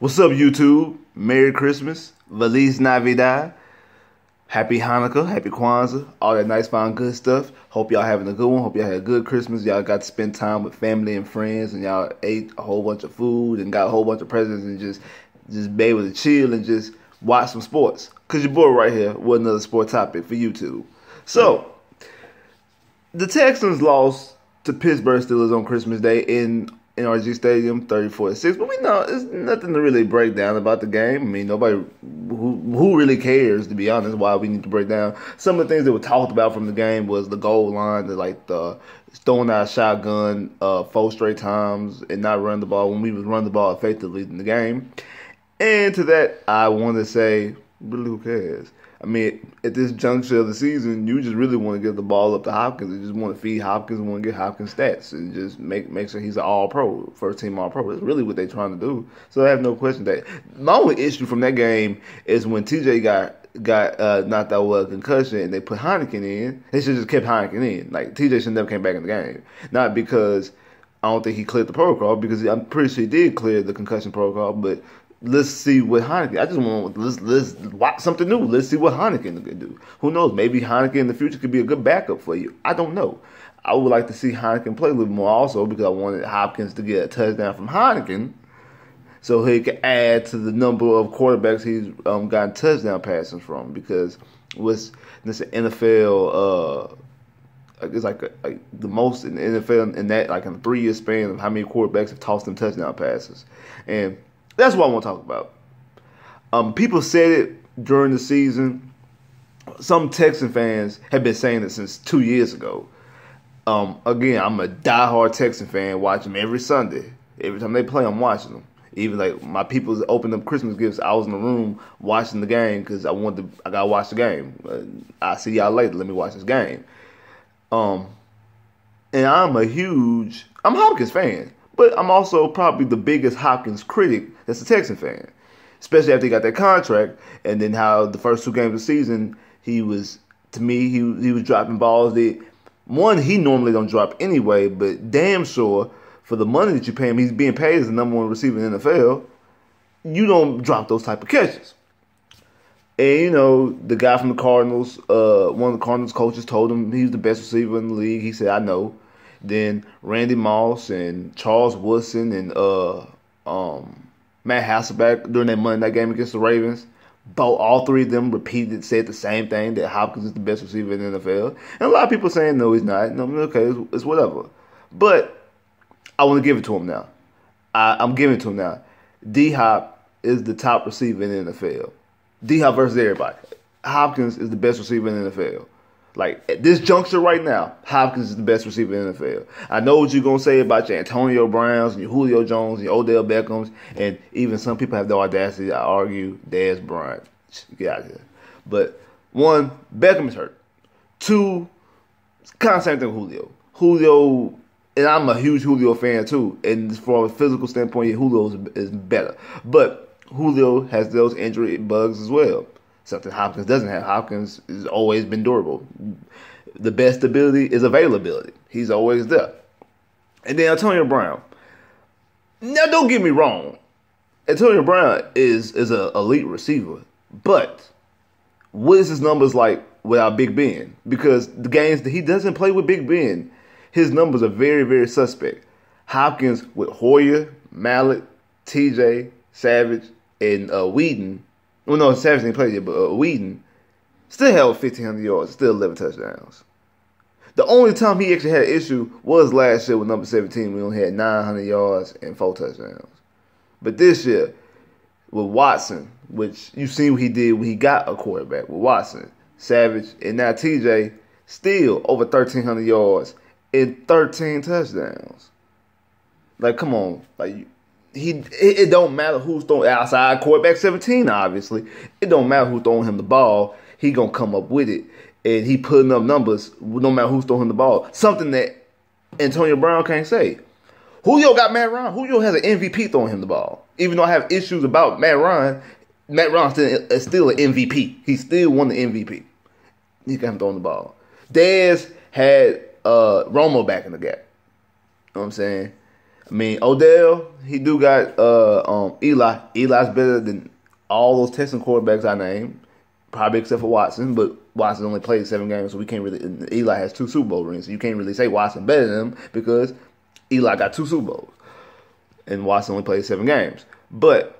What's up, YouTube? Merry Christmas, Feliz Navidad, Happy Hanukkah, Happy Kwanzaa, all that nice, fine, good stuff. Hope y'all having a good one. Hope y'all had a good Christmas. Y'all got to spend time with family and friends, and y'all ate a whole bunch of food and got a whole bunch of presents and just be able to chill and just watch some sports. Cause your boy right here with another sport topic for YouTube. So, the Texans lost to Pittsburgh Steelers on Christmas Day in NRG Stadium, 34-6. But we know it's nothing to really break down about the game. I mean, nobody who really cares, to be honest, why we need to break down. Some of the things that were talked about from the game was the goal line, the throwing out shotgun 4 straight times and not running the ball when we was running the ball effectively in the game. And to that, I want to say, really, who cares? I mean, at this juncture of the season, you just really want to get the ball up to Hopkins. You just want to feed Hopkins and want to get Hopkins stats and just make sure he's an all-pro, first-team all-pro. That's really what they're trying to do. So I have no question that. My only issue from that game is when TJ got knocked out with a concussion and they put Heineken in. They should have just kept Heineken in. Like, TJ should never came back in the game. Not because I don't think he cleared the protocol, because I'm pretty sure he did clear the concussion protocol, but let's see what Heineken. I just want let's watch something new. Let's see what Heineken can do. Who knows? Maybe Heineken in the future could be a good backup for you. I don't know. I would like to see Heineken play a little more also because I wanted Hopkins to get a touchdown from Heineken, so he could add to the number of quarterbacks he's gotten touchdown passes from. Because this NFL. It's like the most in the NFL in that, like, in a 3-year span of how many quarterbacks have tossed them touchdown passes. And that's what I want to talk about. People said it during the season. Some Texan fans have been saying it since 2 years ago. Again, I'm a diehard Texan fan, watching them every Sunday. Every time they play, I'm watching them. Even like my people opened up Christmas gifts, I was in the room watching the game because I gotta watch the game. I'll see y'all later. Let me watch this game. And I'm a Hopkins fan. But I'm also probably the biggest Hopkins critic that's a Texan fan. Especially after he got that contract, and then how the first 2 games of the season, he was dropping balls that, one, he normally don't drop anyway, but damn sure, for the money that you pay him, he's being paid as the number 1 receiver in the NFL, you don't drop those type of catches. And, you know, the guy from the Cardinals, one of the Cardinals coaches told him he's the best receiver in the league. He said, I know. Then Randy Moss and Charles Woodson and Matt Hasselbeck during that Monday night game against the Ravens, all 3 of them said the same thing, that Hopkins is the best receiver in the NFL. And a lot of people saying, no, he's not. No, okay, it's whatever. But I want to give it to him now. I'm giving it to him now. D-Hop is the top receiver in the NFL. D-Hop versus everybody. Hopkins is the best receiver in the NFL. Like, at this juncture right now, Hopkins is the best receiver in the NFL. I know what you're going to say about your Antonio Browns and your Julio Jones and your Odell Beckhams, and even some people have the audacity to argue Dez Bryant. Get out of here. But, 1, Beckham is hurt. 2, it's kind of the same thing with Julio. Julio, and I'm a huge Julio fan too, and from a physical standpoint, Julio is better. But Julio has those injury bugs as well. Something Hopkins doesn't have. Hopkins has always been durable. The best ability is availability. He's always there. And then Antonio Brown. Now, don't get me wrong. Antonio Brown is an elite receiver. But what is his numbers like without Big Ben? Because the games that he doesn't play with Big Ben, his numbers are very, very suspect. Hopkins with Hoyer, Mallett, TJ, Savage, and Whedon. Well, no, Savage didn't play yet, but Whedon still held 1,500 yards, still 11 touchdowns. The only time he actually had an issue was last year with number 17. We only had 900 yards and 4 touchdowns. But this year, with Watson, which you see what he did when he got a quarterback with Watson, Savage, and now TJ, still over 1,300 yards and 13 touchdowns. Like, come on. Like, it don't matter who's throwing outside quarterback 17, obviously. It don't matter who's throwing him the ball. He going to come up with it. And he putting up numbers no matter who's throwing him the ball. Something that Antonio Brown can't say. Julio got Matt Ryan. Julio has an MVP throwing him the ball. Even though I have issues about Matt Ryan is still an MVP. He still won the MVP. He got him throwing the ball. Dez had Romo back in the gap. You know what I'm saying? I mean, Odell, he do got Eli. Eli's better than all those Texan quarterbacks I named, probably except for Watson. But Watson only played 7 games, so we can't really. And Eli has 2 Super Bowl rings, so you can't really say Watson better than him because Eli got 2 Super Bowls, and Watson only played 7 games. But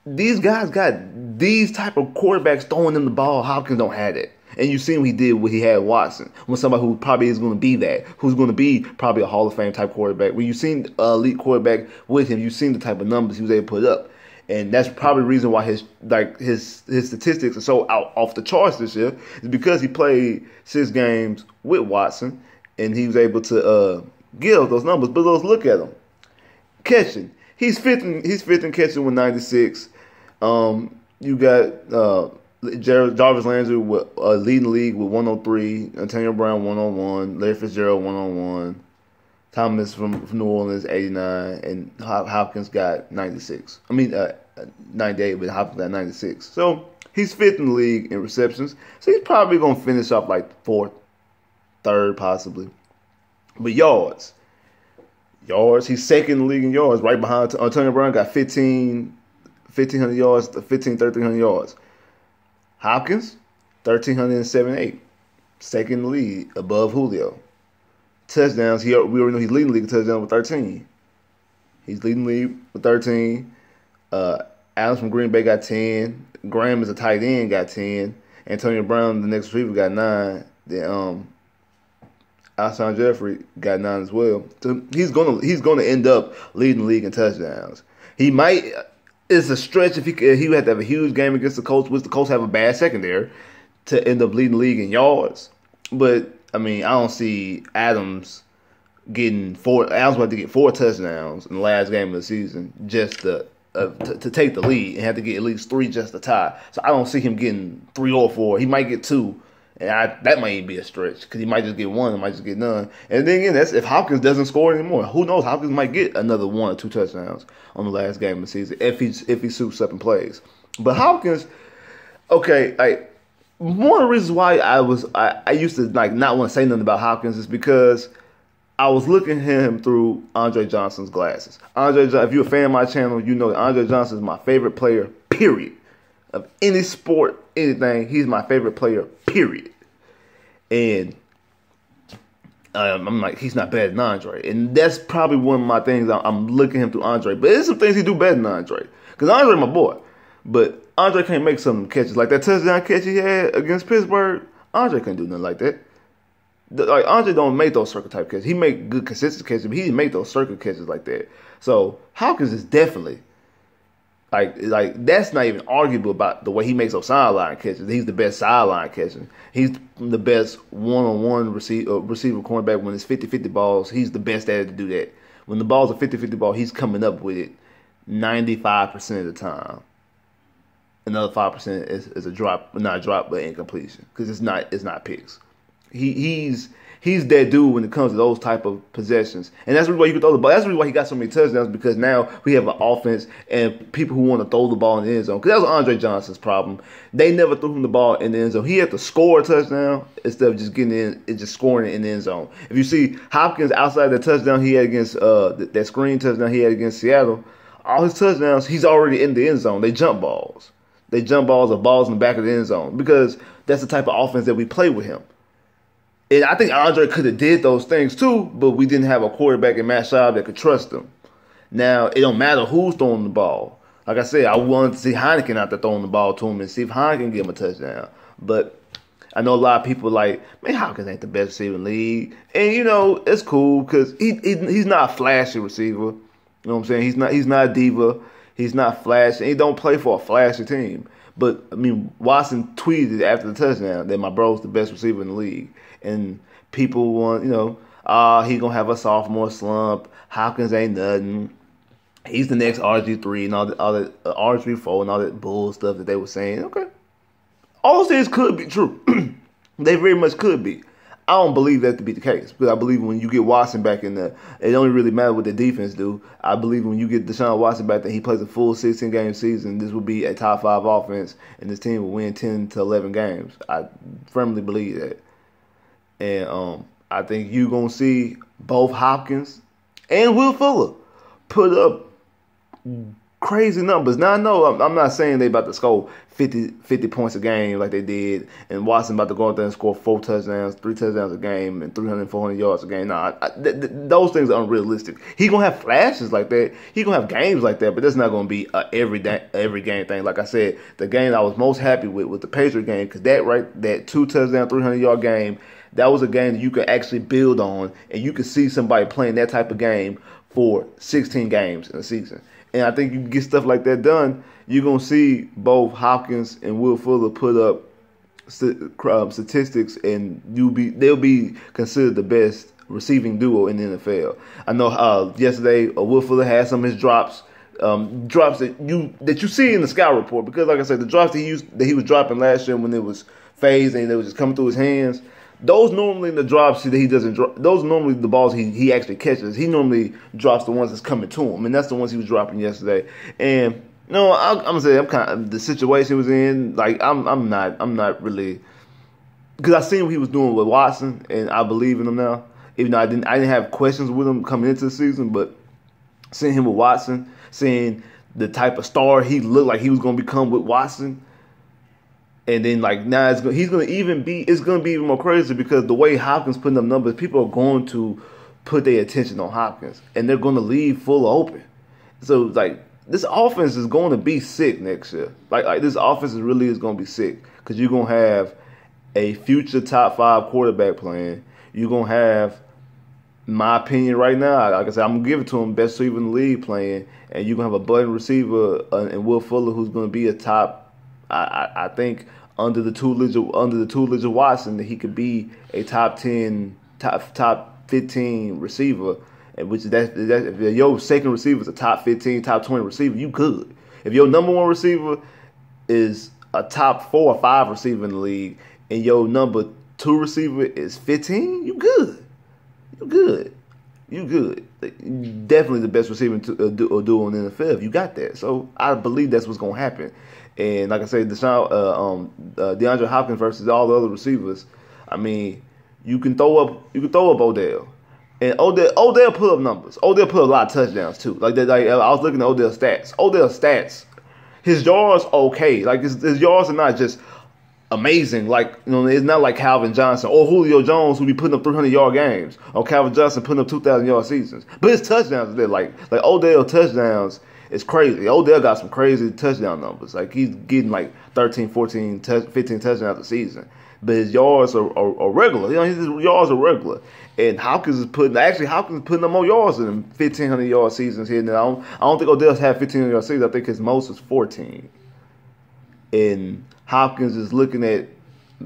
these guys got these type of quarterbacks throwing them the ball. Hopkins don't have it. And you seen what he did when he had Watson. When somebody who probably is going to be that, who's going to be probably a Hall of Fame type quarterback. When you seen an elite quarterback with him, you seen the type of numbers he was able to put up. And that's probably the reason why his statistics are so off the charts this year. Is because he played 6 games with Watson, and he was able to give those numbers. But let's look at him. Catching. He's fifth in catching with 96. You got Jarvis Landry leading the league with 103. Antonio Brown 101. Larry Fitzgerald 101. Thomas from New Orleans 89, and Hopkins got 96. I mean 98, but Hopkins got 96. So he's 5th in the league in receptions. So he's probably gonna finish off like 4th, 3rd possibly. But yards, he's 2nd in the league in yards, right behind Antonio Brown. Got 1,500 yards, 1,300 yards. Hopkins, 1,378, 2nd in the league, above Julio. Touchdowns, we already know he's leading the league in touchdowns with 13. He's leading the league with 13. Adams from Green Bay got 10. Graham is a tight end, got 10. Antonio Brown, the next receiver, got 9. Then Alshon Jeffrey got 9 as well. So he's gonna end up leading the league in touchdowns. He might. It's a stretch if he would have to have a huge game against the Colts, which the Colts have a bad secondary, to end up leading the league in yards. But I mean, I don't see Adams getting 4. Adams about to get 4 touchdowns in the last game of the season just to take the lead and have to get at least 3 just to tie. So I don't see him getting 3 or 4. He might get 2, and that might even be a stretch because he might just get 1, and might just get none. And then again, that's if Hopkins doesn't score anymore. Who knows? Hopkins might get another 1 or 2 touchdowns on the last game of the season if he suits up and plays. But Hopkins, okay, like. One of the reasons why I used to not want to say nothing about Hopkins is because I was looking at him through Andre Johnson's glasses. If you're a fan of my channel, you know that Andre Johnson is my favorite player, period. Of any sport, anything, he's my favorite player, period. And I'm like, he's not better than Andre. And that's probably one of my things I'm looking at him through Andre. But there's some things he do better than Andre. Because Andre my boy. But Andre can't make some catches. Like that touchdown catch he had against Pittsburgh, Andre can't do nothing like that. Like Andre don't make those circle type catches. He make good consistent catches, but he didn't make those circle catches like that. So Hopkins is definitely like that's not even arguable about the way he makes those sideline catches. He's the best sideline catcher. He's the best one-on-one receiver cornerback when it's 50-50 balls. He's the best at it to do that. When the ball's a 50-50 ball, he's coming up with it 95% of the time. Another 5% is a drop, not a drop, but incompletion because it's not picks. He's that dude when it comes to those type of possessions, and that's the reason why you can throw the ball. That's the reason why he got so many touchdowns because now we have an offense and people who want to throw the ball in the end zone. Because that was Andre Johnson's problem. They never threw him the ball in the end zone. He had to score a touchdown instead of just getting in and just scoring it in the end zone. If you see Hopkins outside the touchdown he had against that screen touchdown he had against Seattle, all his touchdowns he's already in the end zone. They jump balls. They jump balls or balls in the back of the end zone because that's the type of offense that we play with him. And I think Andre could have did those things too, but we didn't have a quarterback in Matt Schaub that could trust him. Now, it don't matter who's throwing the ball. Like I said, I wanted to see Heineken out there throwing the ball to him and see if Heineken can give him a touchdown. But I know a lot of people like, man, Hopkins ain't the best receiver in the league. And, you know, it's cool because he's not a flashy receiver. You know what I'm saying? He's not a diva. He's not flashy. He don't play for a flashy team. But, I mean, Watson tweeted after the touchdown that my bro's the best receiver in the league. And people want, you know, he going to have a sophomore slump. Hopkins ain't nothing. He's the next RG3 and all that RG4 and all that bull stuff that they were saying. Okay. All those things could be true. They very much could be. I don't believe that to be the case because I believe when you get Watson back in there, it don't really matter what the defense do. I believe when you get Deshaun Watson back there, he plays a full 16-game season. This will be a top 5 offense, and this team will win 10 to 11 games. I firmly believe that. And I think you're going to see both Hopkins and Will Fuller put up crazy numbers. Now I know I'm not saying they about to score 50 points a game like they did, and Watson about to go out there and score 4 touchdowns, 3 touchdowns a game, and 300, 400 yards a game. Nah, those things are unrealistic. He gonna have flashes like that. He gonna have games like that, but that's not gonna be a every game thing. Like I said, the game I was most happy with was the Patriot game, because that 2 touchdown, 300-yard game, that was a game that you could actually build on, and you could see somebody playing that type of game for 16 games in a season. And I think you can get stuff like that done. You're going to see both Hopkins and Will Fuller put up statistics, and they'll be considered the best receiving duo in the NFL. I know yesterday Will Fuller had some of his drops that you see in the scout report, because like I said, the drops that he was dropping last year when it was phased and they was just coming through his hands, those normally the drops that he doesn't drop. Those normally the balls he actually catches. He normally drops the ones that's coming to him, and that's the ones he was dropping yesterday. And I'm gonna say I'm kind of the situation he was in. Like I'm not really, because I seen what he was doing with Watson, and I believe in him now. Even though I didn't have questions with him coming into the season, but seeing him with Watson, seeing the type of star he looked like he was gonna become with Watson. And then now it's going to be even more crazy, because the way Hopkins putting up numbers, people are going to put their attention on Hopkins, and they're going to leave Fuller open. So this offense is going to be sick next year. Like this offense really is going to be sick, because you're going to have a future top 5 quarterback playing. You're going to have, in my opinion right now, like I said, I'm going to give it to him, best receiver in the league playing, and you're going to have a button receiver and Will Fuller, who's going to be a top. I think under the tutelage of Watson, that he could be a top 10, top 15 receiver, and which if your second receiver is a top 15, top 20 receiver, you good. If your number 1 receiver is a top 4 or 5 receiver in the league, and your number 2 receiver is 15, you good. You good. Definitely the best receiver duo in the NFL if you got that. So I believe that's what's gonna happen. And like I said, DeAndre Hopkins versus all the other receivers. I mean, you can throw up Odell, and Odell put up numbers. Odell put up a lot of touchdowns too. I was looking at Odell's stats. His yards okay. Like his yards are not just amazing. It's not like Calvin Johnson or Julio Jones, who be putting up 300-yard games, or Calvin Johnson putting up 2,000-yard seasons. But his touchdowns are there. Like Odell touchdowns. It's crazy. Odell got some crazy touchdown numbers. Like he's getting 13, 14, 15 touchdowns a season. But his yards are regular. His yards are regular. And Hopkins is putting up more yards than 1,500-yard seasons here now. I don't think Odell's had 1,500-yard seasons. I think his most is 14. And Hopkins is looking at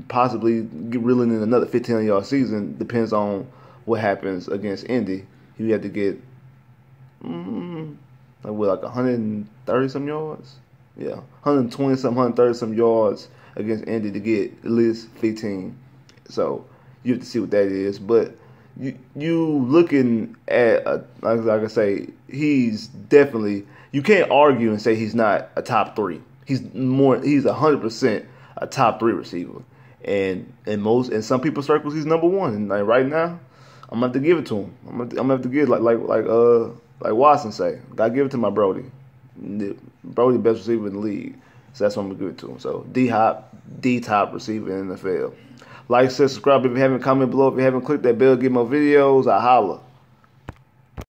possibly reeling in another 1,500-yard season. Depends on what happens against Indy. He had to get 130 some yards. Yeah, 120 some, 130 some yards against Indy to get at least 15. So you have to see what that is. But you looking at like I say, he's definitely, you can't argue and say he's not a top 3. He's 100% a top 3 receiver. And in some people's circles, he's number 1. And right now, I'm gonna have to give it to him. I'm gonna have to give like Watson say, gotta give it to my Brody. Brody, best receiver in the league. So that's what I'm gonna give it to him. So D-top receiver in the NFL. Like, share, subscribe if you haven't, comment below if you haven't, click that bell, get more videos. I holla.